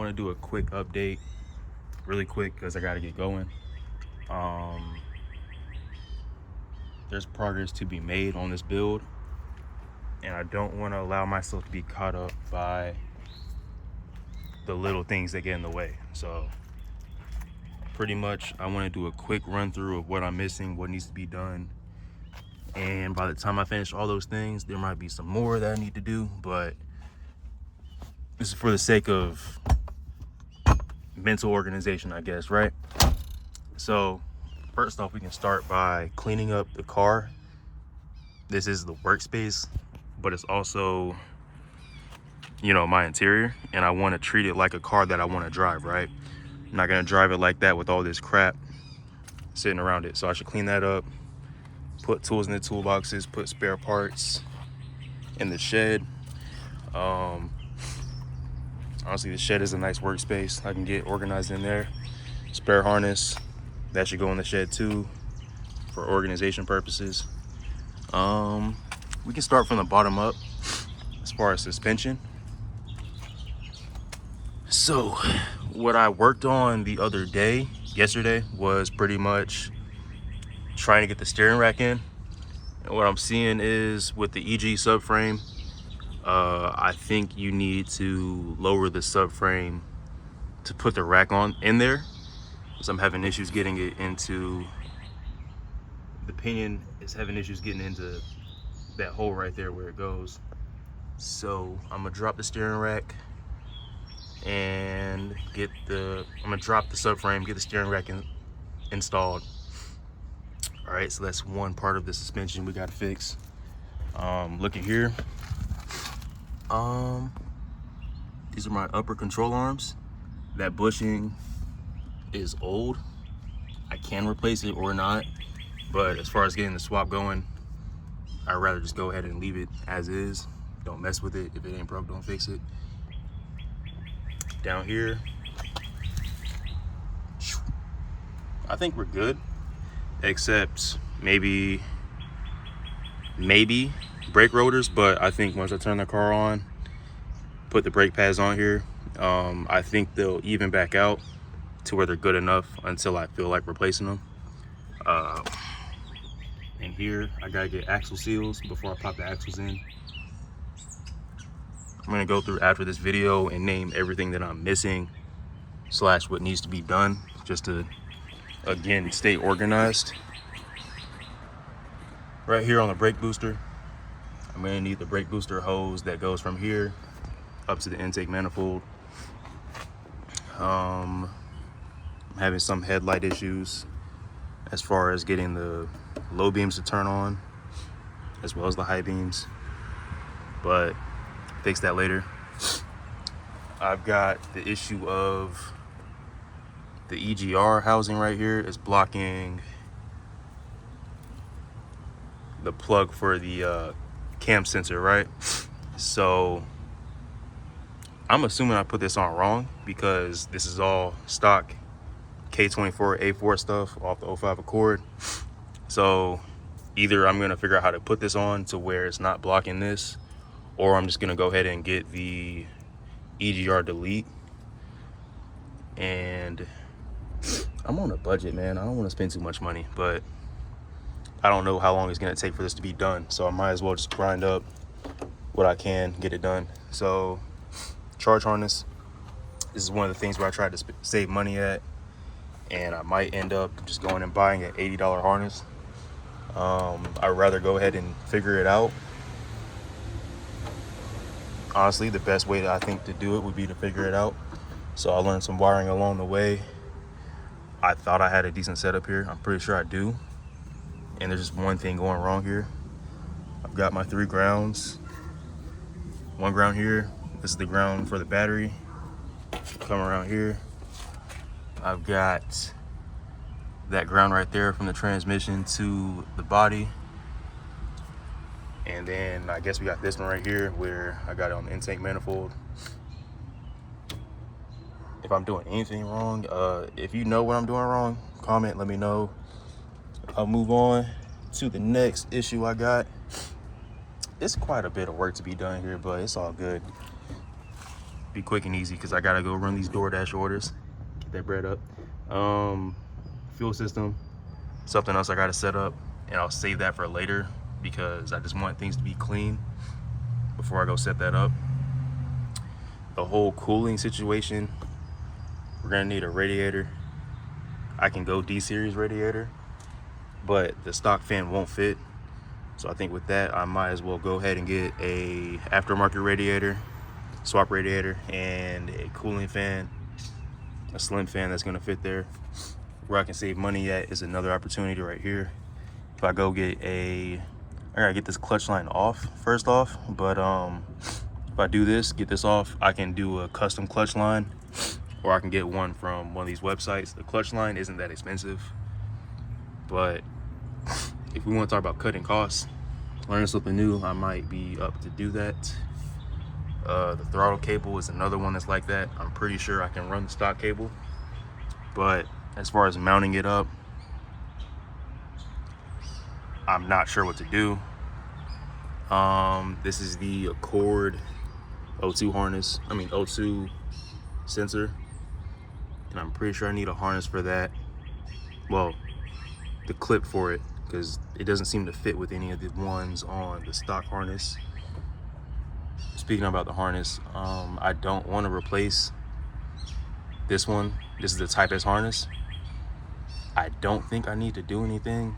want to do a quick update, really quick, because I got to get going. There's progress to be made on this build, and I don't want to allow myself to be caught up by the little things that get in the way. So pretty much I want to do a quick run through of what I'm missing, what needs to be done, and by the time I finish all those things, there might be some more that I need to do, but this is for the sake of mental organization, I guess, right? So first off, we can start by cleaning up the car. This is the workspace, but it's also, my interior, and I want to treat it like a car that I want to drive, right? I'm not going to drive it like that with all this crap sitting around it. So I should clean that up, put tools in the toolboxes, put spare parts in the shed. Honestly, the shed is a nice workspace. I can get organized in there. Spare harness, that should go in the shed too for organization purposes. We can start from the bottom up as far as suspension. So what I worked on the other day, yesterday, was pretty much trying to get the steering rack in. And what I'm seeing is with the EG subframe, I think you need to lower the subframe to put the rack on in there. So I'm having issues getting it into, the pinion is having issues getting into that hole right there where it goes. So I'm gonna drop the steering rack and I'm gonna drop the subframe, get the steering rack installed. All right, so that's one part of the suspension we gotta fix. Look at here. These are my upper control arms. That bushing is old. I can replace it or not, but as far as getting the swap going, I'd rather just go ahead and leave it as is. Don't mess with it. If it ain't broke, don't fix it. Down here, I think we're good, except maybe brake rotors, but I think once I turn the car on, put the brake pads on here, I think they'll even back out to where they're good enough until I feel like replacing them. And here I gotta get axle seals before I pop the axles in. I'm gonna go through after this video and name everything that I'm missing / what needs to be done, just to again stay organized. Right here on the brake booster, I'm gonna need the brake booster hose that goes from here up to the intake manifold. I'm having some headlight issues as far as getting the low beams to turn on, as well as the high beams, but fix that later. I've got the issue of the EGR housing right here is blocking the plug for the cam sensor, right? So I'm assuming I put this on wrong because this is all stock K24A4 stuff off the 05 Accord. So either I'm gonna figure out how to put this on to where it's not blocking this, or I'm just gonna go ahead and get the EGR delete. And I'm on a budget, man. I don't want to spend too much money, but I don't know how long it's gonna take for this to be done, so I might as well just grind up what I can, get it done. So charge harness, this is one of the things where I tried to save money at, and I might end up just going and buying an $80 harness. I'd rather go ahead and figure it out. Honestly, the best way that I think to do it would be to figure it out. So I learned some wiring along the way. I thought I had a decent setup here. I'm pretty sure I do. And there's just one thing going wrong here. I've got my 3 grounds. One ground here. This is the ground for the battery. Come around here. I've got that ground right there from the transmission to the body. And then I guess we got this one right here where I got it on the intake manifold. If I'm doing anything wrong, if you know what I'm doing wrong, comment, let me know. I'll move on to the next issue I got. It's quite a bit of work to be done here, but it's all good. be quick and easy because I gotta go run these DoorDash orders, get that bread up. Fuel system, something else I gotta set up, and I'll save that for later because I just want things to be clean before I go set that up. The whole cooling situation, we're gonna need a radiator. I can go D-series radiator, but the stock fan won't fit. So I think with that, I might as well go ahead and get a aftermarket radiator, swap radiator, and a cooling fan, a slim fan that's gonna fit there. Where I can save money at is another opportunity right here. If I go get I gotta get this clutch line off first off, but if I do this, get this off, I can do a custom clutch line, or I can get one from one of these websites. The clutch line isn't that expensive, but if we want to talk about cutting costs, learning something new, I might be up to do that. The throttle cable is another one that's like that. I'm pretty sure I can run the stock cable, but as far as mounting it up, I'm not sure what to do. This is the Accord O2 sensor, and I'm pretty sure I need a harness for that. Well, the clip for it, because it doesn't seem to fit with any of the ones on the stock harness. Speaking about the harness, I don't want to replace this one. This is the Type S harness. I don't think I need to do anything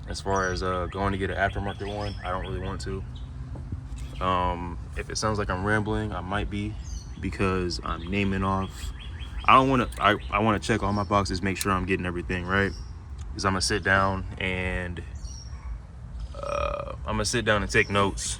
as far as going to get an aftermarket one. I don't really want to. If it sounds like I'm rambling, I might be, because I'm naming off. I want to check all my boxes, make sure I'm getting everything right, because I'm gonna sit down and take notes,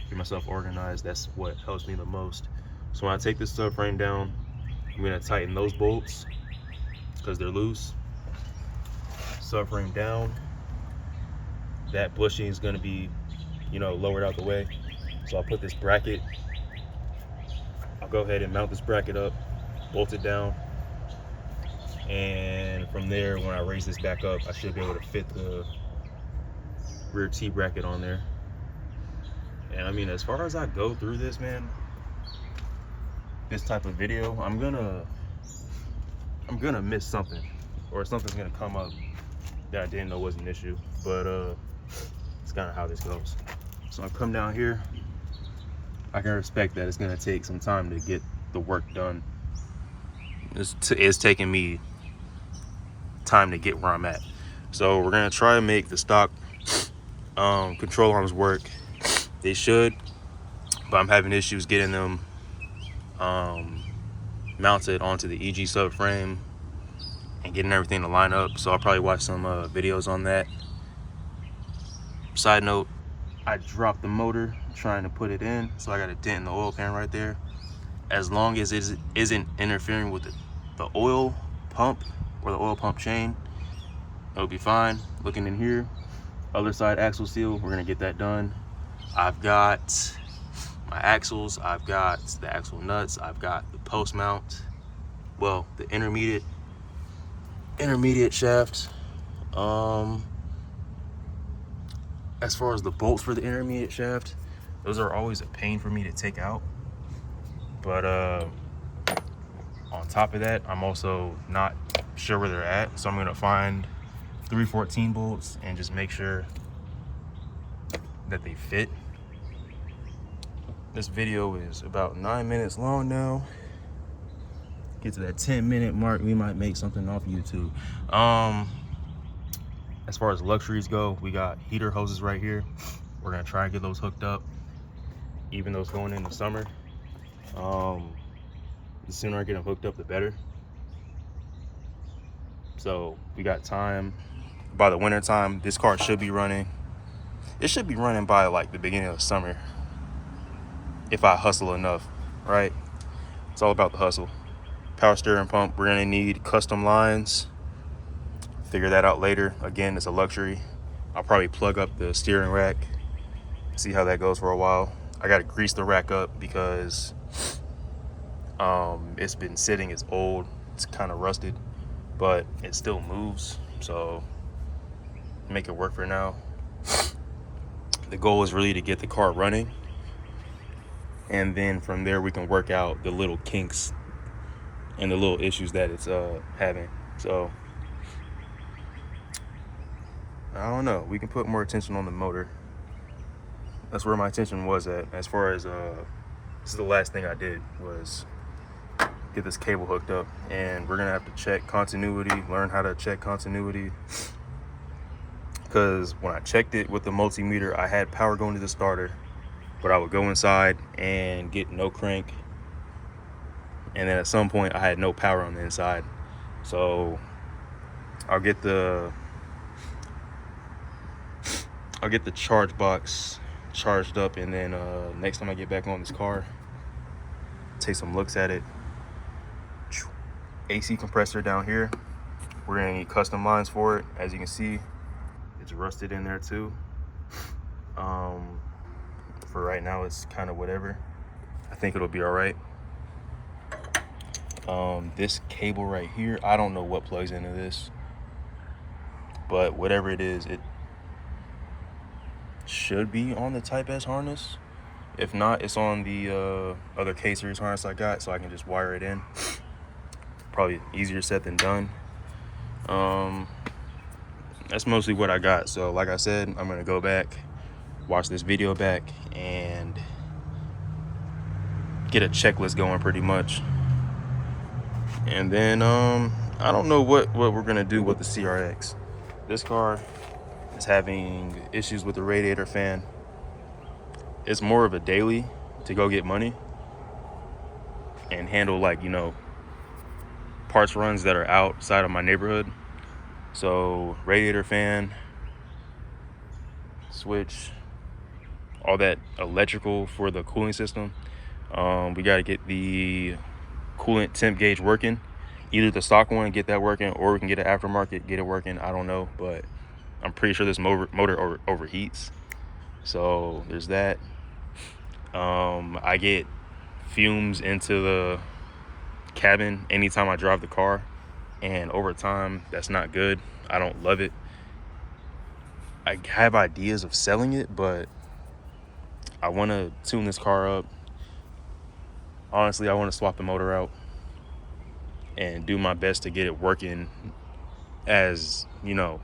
get myself organized. That's what helps me the most. So when I take this subframe down, I'm gonna tighten those bolts because they're loose. Subframe down, that bushing is gonna be, lowered out the way. So I'll put this bracket, I'll go ahead and mount this bracket up, bolt it down, and from there, when I raise this back up, I should be able to fit the rear T-bracket on there. And I mean, as far as I go through this, man, this type of video, I'm gonna miss something, or something's gonna come up that I didn't know was an issue, but it's kind of how this goes. So I come down here, I can respect that it's gonna take some time to get the work done. It's taking me time to get where I'm at. So we're gonna try to make the stock control arms work. They should, but I'm having issues getting them mounted onto the EG subframe and getting everything to line up. So I'll probably watch some videos on that. Side note, I dropped the motor trying to put it in, so I got a dent in the oil pan right there. As long as it isn't interfering with the oil pump or the oil pump chain, it'll be fine. Looking in here, other side axle seal, we're gonna get that done. I've got my axles, I've got the axle nuts, I've got the post mount, well, the intermediate shaft. As far as the bolts for the intermediate shaft, those are always a pain for me to take out. But on top of that, I'm also not sure where they're at, so I'm gonna find 314 bolts and just make sure that they fit. This video is about 9 minutes long now. Get to that 10-minute mark, we might make something off YouTube. As far as luxuries go, we got heater hoses right here. We're gonna try and get those hooked up, even though it's going into summer. The sooner I get them hooked up, the better. So we got time. By the winter time, this car should be running. It should be running by like the beginning of the summer, if I hustle enough, right? It's all about the hustle. Power steering pump, we're gonna need custom lines. Figure that out later. Again, it's a luxury. I'll probably plug up the steering rack, see how that goes for a while. I gotta grease the rack up because it's been sitting, it's old, it's kind of rusted, but it still moves, so make it work for now. The goal is really to get the car running and then from there we can work out the little kinks and the little issues that it's having. So I don't know, we can put more attention on the motor. That's where my attention was at. As far as this is the last thing I did, was get this cable hooked up, and we're gonna have to check continuity, learn how to check continuity, because when I checked it with the multimeter, I had power going to the starter, but I would go inside and get no crank, and then at some point I had no power on the inside. So I'll get the charge box charged up, and then next time I get back on this car, take some looks at it. AC compressor down here, we're gonna need custom lines for it. As you can see, it's rusted in there too. For right now it's kind of whatever. I think it'll be all right. This cable right here, I don't know what plugs into this, but whatever it is, it should be on the Type S harness. If not, it's on the other K-series harness I got, so I can just wire it in. Probably easier said than done. That's mostly what I got. So like I said, I'm gonna go back, watch this video back, and get a checklist going pretty much. And then I don't know what we're gonna do with the CRX. This car is having issues with the radiator fan. It's more of a daily to go get money and handle, like, you know, parts runs that are outside of my neighborhood. So radiator fan, switch, all that electrical for the cooling system. We got to get the coolant temp gauge working, either the stock one, get that working, or we can get an aftermarket, get it working. I don't know, but I'm pretty sure this motor overheats. So there's that. I get fumes into the cabin anytime I drive the car, and over time that's not good. I don't love it. I have ideas of selling it, but I want to tune this car up. Honestly, I want to swap the motor out and do my best to get it working. As you know,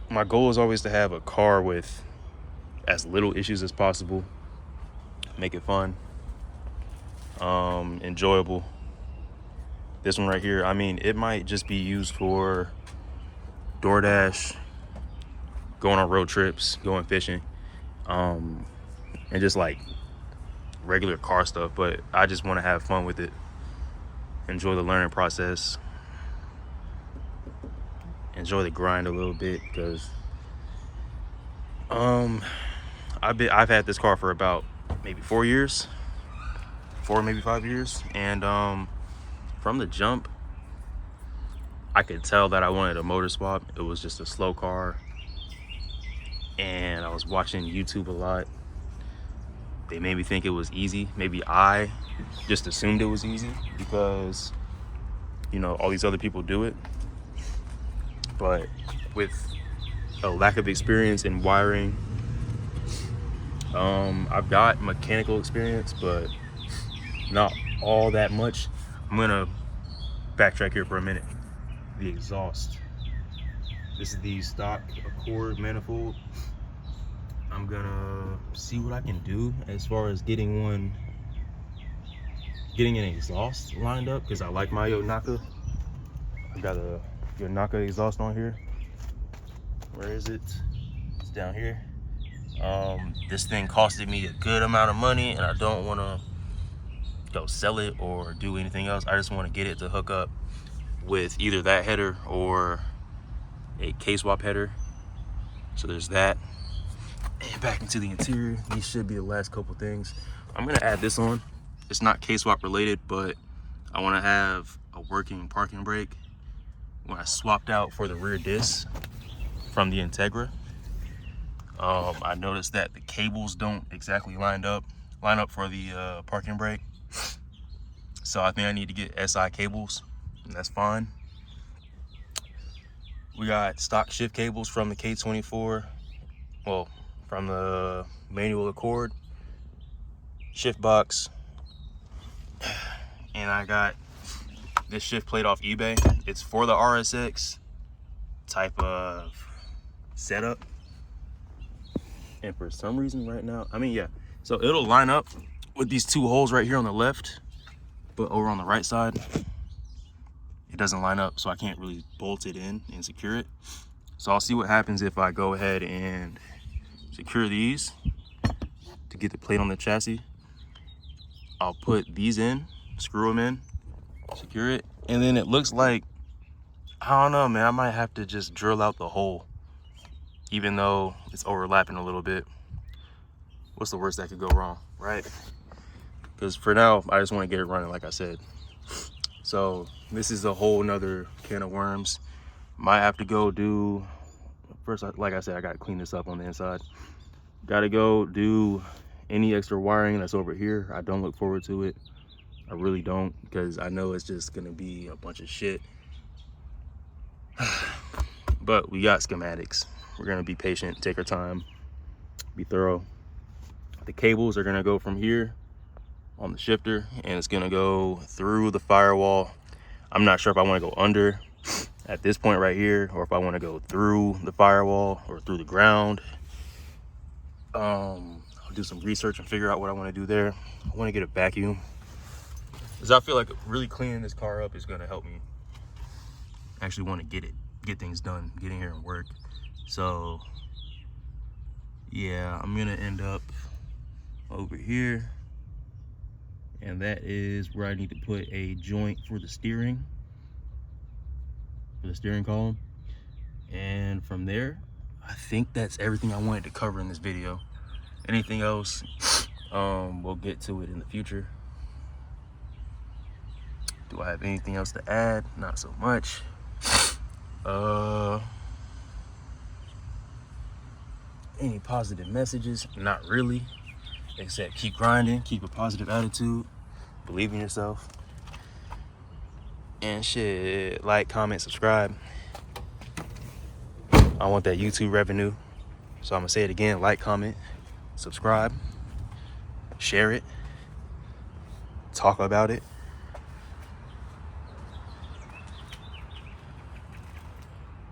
my goal is always to have a car with as little issues as possible, make it fun, enjoyable. This one right here, I mean, it might just be used for DoorDash, going on road trips, going fishing, and just like regular car stuff. But I just want to have fun with it, enjoy the learning process, enjoy the grind a little bit, because I've had this car for about maybe 4 years, maybe 5 years, and from the jump I could tell that I wanted a motor swap. It was just a slow car, and I was watching YouTube a lot. They made me think it was easy. Maybe I just assumed it was easy because, you know, all these other people do it. But with a lack of experience in wiring, I've got mechanical experience, but not all that much. I'm gonna backtrack here for a minute. The exhaust. This is the stock Accord manifold. I'm gonna see what I can do as far as getting an exhaust lined up, because I like my Yonaka. I got a Yonaka exhaust on here. Where is it? It's down here. This thing costed me a good amount of money, and I don't want to go sell it or do anything else. I just want to get it to hook up with either that header or a K-swap header. So there's that. And back into the interior, these should be the last couple things. I'm gonna add this on. It's not K-swap related, but I want to have a working parking brake. When I swapped out for the rear disc from the Integra, I noticed that the cables don't exactly line up for the parking brake. So I think I need to get SI cables, and that's fine. We got stock shift cables from the K24, well, from the manual Accord. shift box, and I got this shift plate off eBay. It's for the RSX type of setup, and for some reason right now, I mean, yeah, so it'll line up with these two holes right here on the left, but over on the right side it doesn't line up, so I can't really bolt it in and secure it. So I'll see what happens if I go ahead and secure these to get the plate on the chassis. I'll put these in, screw them in, secure it, and then it looks like, I don't know, man, I might have to just drill out the hole, even though it's overlapping a little bit. What's the worst that could go wrong, right? Because for now, I just want to get it running, like I said. So this is a whole nother can of worms. Might have to go do, first, like I said, I got to clean this up on the inside. Got to go do any extra wiring that's over here. I don't look forward to it. I really don't, because I know it's just going to be a bunch of shit. But we got schematics. We're going to be patient, take our time, be thorough. The cables are going to go from here on the shifter, and it's going to go through the firewall. I'm not sure if I want to go under at this point right here, or if I want to go through the firewall or through the ground. I'll do some research and figure out what I want to do there. I want to get a vacuum, because I feel like really cleaning this car up is going to help me actually want to get things done, get in here and work. So yeah, I'm going to end up over here, and that is where I need to put a joint for the steering column. And from there, I think that's everything I wanted to cover in this video. Anything else, we'll get to it in the future. Do I have anything else to add? Not so much. Any positive messages? Not really, except keep grinding, keep a positive attitude, believe in yourself, and shit, like, comment, subscribe. I want that YouTube revenue, so I'm gonna say it again: like, comment, subscribe, share it, talk about it.